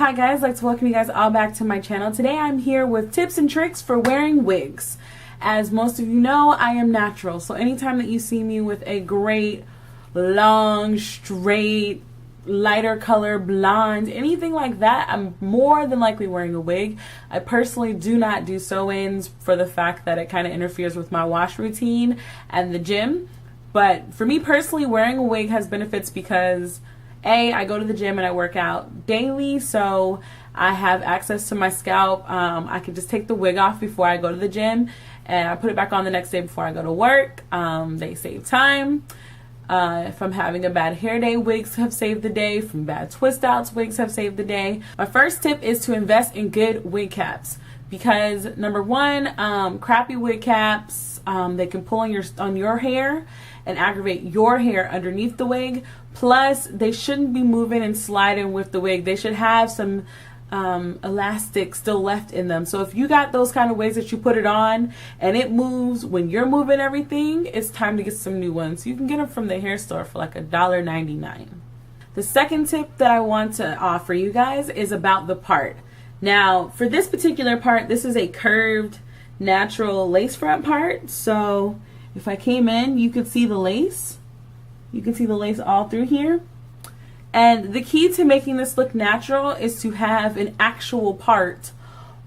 Hi guys, I'd like to welcome you guys all back to my channel. Today I'm here with tips and tricks for wearing wigs. As most of you know, I am natural, so anytime that you see me with a great, long, straight, lighter color, blonde, anything like that, I'm more than likely wearing a wig. I personally do not do sew-ins for the fact that it kind of interferes with my wash routine and the gym. But for me personally, wearing a wig has benefits because I go to the gym and I work out daily, so I have access to my scalp. I can just take the wig off before I go to the gym and I put it back on the next day before I go to work. They save time. If I'm having a bad hair day, wigs have saved the day. From bad twist outs, wigs have saved the day. My first tip is to invest in good wig caps because number one, crappy wig caps, they can pull on your hair and aggravate your hair underneath the wig. Plus, they shouldn't be moving and sliding with the wig. They should have some elastic still left in them. So if you got those kind of wigs that you put it on and it moves when you're moving everything, it's time to get some new ones. You can get them from the hair store for like $1.99. The second tip that I want to offer you guys is about the part. Now, for this particular part, this is a curved natural lace front part. So if I came in, you could see the lace. You can see the lace all through here. And the key to making this look natural is to have an actual part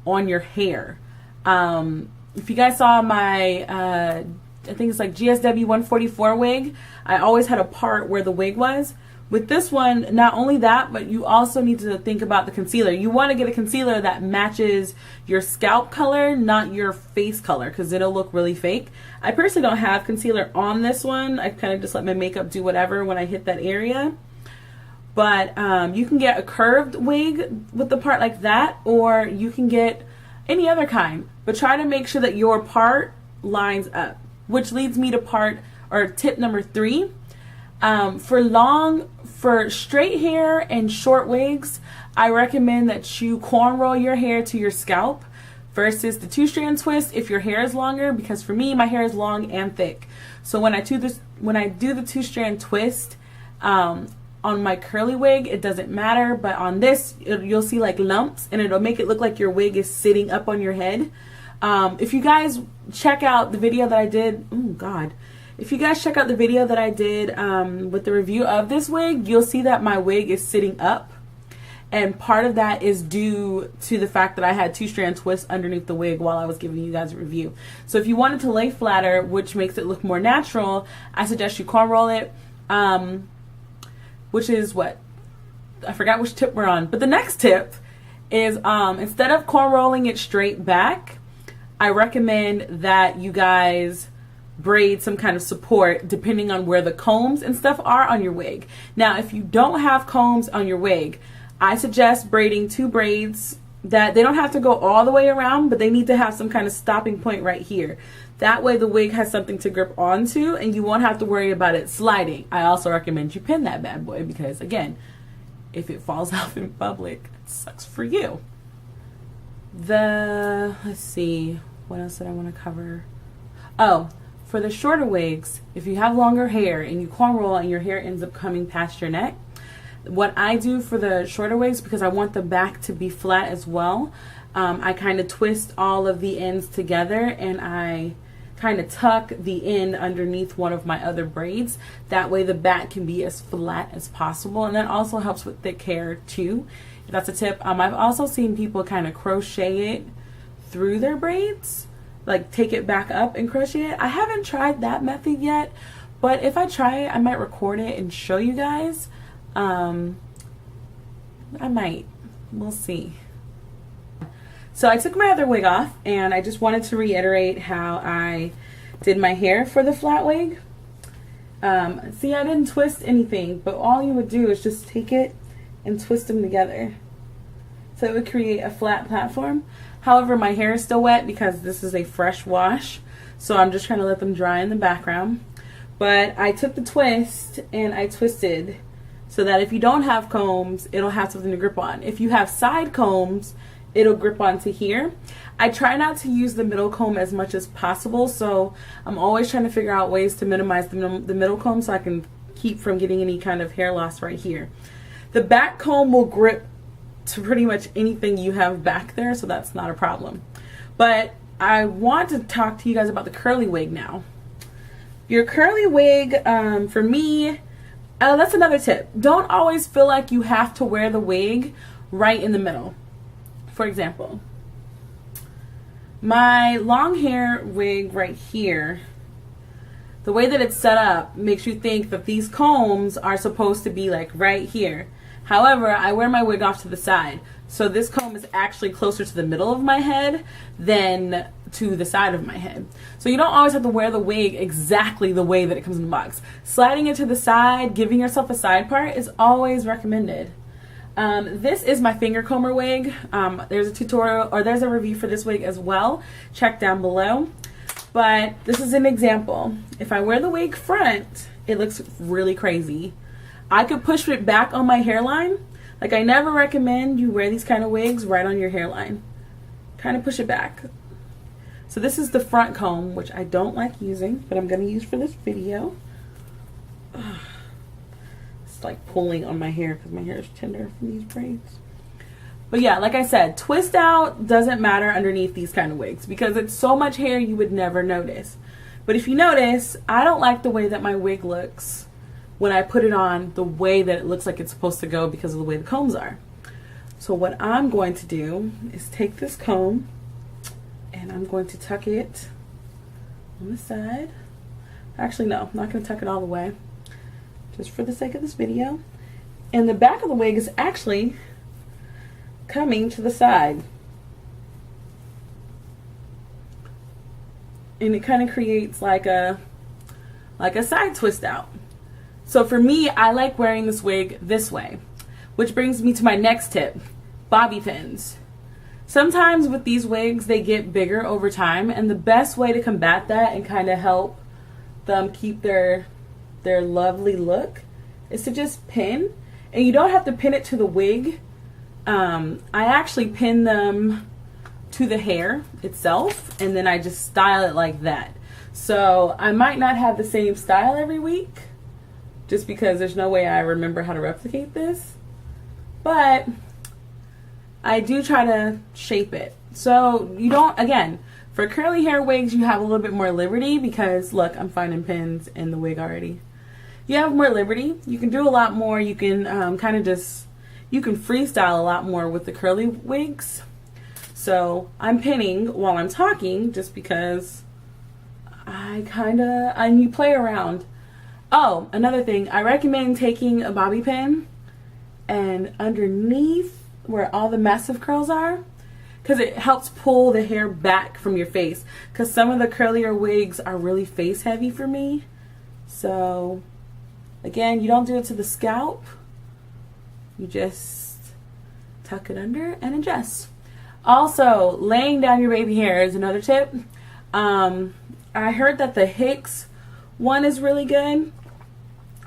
on your hair. If you guys saw my, I think it's like GSW 144 wig, I always had a part where the wig was. With this one, not only that, but you also need to think about the concealer. You want to get a concealer that matches your scalp color, not your face color, because it'll look really fake. I personally don't have concealer on this one. I kind of just let my makeup do whatever when I hit that area. But you can get a curved wig with the part like that, or you can get any other kind. But try to make sure that your part lines up, which leads me to tip number 3. For straight hair and short wigs, I recommend that you cornrow your hair to your scalp versus the 2-strand twist if your hair is longer, because for me, my hair is long and thick. So when I do the 2-strand twist on my curly wig, it doesn't matter, but on this, you'll see like lumps and it'll make it look like your wig is sitting up on your head. If you guys check out the video that I did, if you guys check out the video that I did with the review of this wig, you'll see that my wig is sitting up. And part of that is due to the fact that I had 2-strand twists underneath the wig while I was giving you guys a review. So if you wanted to lay flatter, which makes it look more natural, I suggest you cornroll it, which is what? I forgot which tip we're on. But the next tip is instead of cornrolling it straight back, I recommend that you guys braid some kind of support depending on where the combs and stuff are on your wig. Now, if you don't have combs on your wig, I suggest braiding 2 braids that they don't have to go all the way around, but they need to have some kind of stopping point right here. That way the wig has something to grip onto and you won't have to worry about it sliding. I also recommend you pin that bad boy because, again, if it falls off in public, it sucks for you. Let's see, what else did I want to cover? Oh, for the shorter wigs, if you have longer hair and you cornroll and your hair ends up coming past your neck, what I do for the shorter wigs, because I want the back to be flat as well, I kind of twist all of the ends together and I kind of tuck the end underneath one of my other braids. That way the back can be as flat as possible, and that also helps with thick hair too. That's a tip. I've also seen people kind of crochet it through their braids, like take it back up and crochet it. I haven't tried that method yet, but if I try it, I might record it and show you guys. I might. We'll see. So I took my other wig off and I just wanted to reiterate how I did my hair for the flat wig. See, I didn't twist anything, but all you would do is just take it and twist them together. So it would create a flat platform. However, my hair is still wet because this is a fresh wash, so I'm just trying to let them dry in the background. But I took the twist and I twisted so that if you don't have combs, it'll have something to grip on. If you have side combs, it'll grip onto here. I try not to use the middle comb as much as possible, so I'm always trying to figure out ways to minimize the middle comb so I can keep from getting any kind of hair loss right here. The back comb will grip to pretty much anything you have back there, so that's not a problem. But I want to talk to you guys about the curly wig now. Your curly wig, for me, that's another tip. Don't always feel like you have to wear the wig right in the middle. For example, my long hair wig right here, the way that it's set up makes you think that these combs are supposed to be like right here. However, I wear my wig off to the side, so this comb is actually closer to the middle of my head than to the side of my head. So you don't always have to wear the wig exactly the way that it comes in the box. Sliding it to the side, giving yourself a side part is always recommended. This is my Fingercomber wig. There's a tutorial, or there's a review for this wig as well. Check down below. But this is an example. If I wear the wig front, it looks really crazy. I could push it back on my hairline. Like, I never recommend you wear these kind of wigs right on your hairline. Kind of push it back. So this is the front comb, which I don't like using, but I'm going to use for this video. Ugh. It's like pulling on my hair because my hair is tender from these braids. But yeah, like I said, twist out doesn't matter underneath these kind of wigs because it's so much hair you would never notice. But if you notice, I don't like the way that my wig looks when I put it on the way that it looks like it's supposed to go because of the way the combs are. So what I'm going to do is take this comb and I'm going to tuck it on the side. Actually, no, I'm not going to tuck it all the way, just for the sake of this video. And the back of the wig is actually coming to the side. And it kind of creates like a side twist out. So for me, I like wearing this wig this way, which brings me to my next tip, bobby pins. Sometimes with these wigs, they get bigger over time, and the best way to combat that and kind of help them keep their lovely look is to just pin. And you don't have to pin it to the wig. I actually pin them to the hair itself, and then I just style it like that. So I might not have the same style every week, just because there's no way I remember how to replicate this, but I do try to shape it. So you don't, again, for curly hair wigs, you have a little bit more liberty because, look, I'm finding pins in the wig already. You have more liberty. You can do a lot more. You can you can freestyle a lot more with the curly wigs. So I'm pinning while I'm talking just because and you play around. Oh, another thing, I recommend taking a bobby pin and underneath where all the massive curls are, because it helps pull the hair back from your face, because some of the curlier wigs are really face heavy for me. So again, you don't do it to the scalp, you just tuck it under and adjust. Also, laying down your baby hair is another tip. I heard that the Hicks one is really good.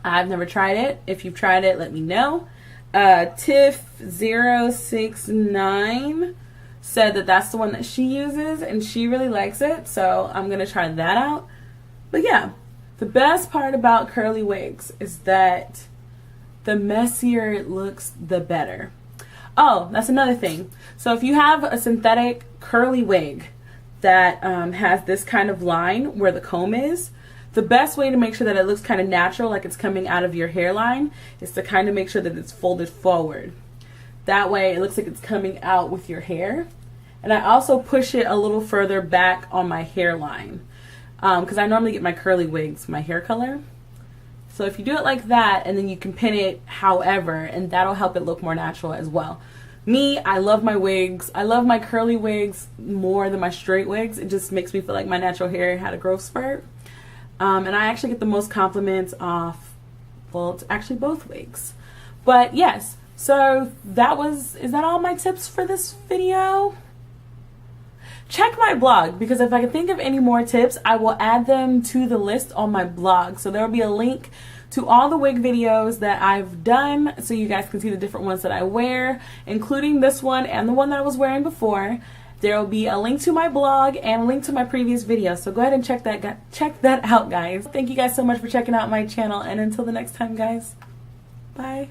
I've never tried it. If you've tried it, let me know. Tiff069 said that that's the one that she uses and she really likes it, so I'm gonna try that out. But yeah, the best part about curly wigs is that the messier it looks, the better. Oh, that's another thing. So if you have a synthetic curly wig that has this kind of line where the comb is, the best way to make sure that it looks kind of natural, like it's coming out of your hairline, is to kind of make sure that it's folded forward. That way it looks like it's coming out with your hair. And I also push it a little further back on my hairline, because I normally get my curly wigs my hair color. So if you do it like that, and then you can pin it however, and that'll help it look more natural as well. Me, I love my wigs. I love my curly wigs more than my straight wigs. It just makes me feel like my natural hair had a growth spurt. And I actually get the most compliments off, well, it's actually both wigs. But yes, so is that all my tips for this video? Check my blog, because if I can think of any more tips, I will add them to the list on my blog. So there will be a link to all the wig videos that I've done, so you guys can see the different ones that I wear, including this one and the one that I was wearing before. There will be a link to my blog and a link to my previous video, so go ahead and check that out, guys. Thank you guys so much for checking out my channel, and until the next time, guys, bye.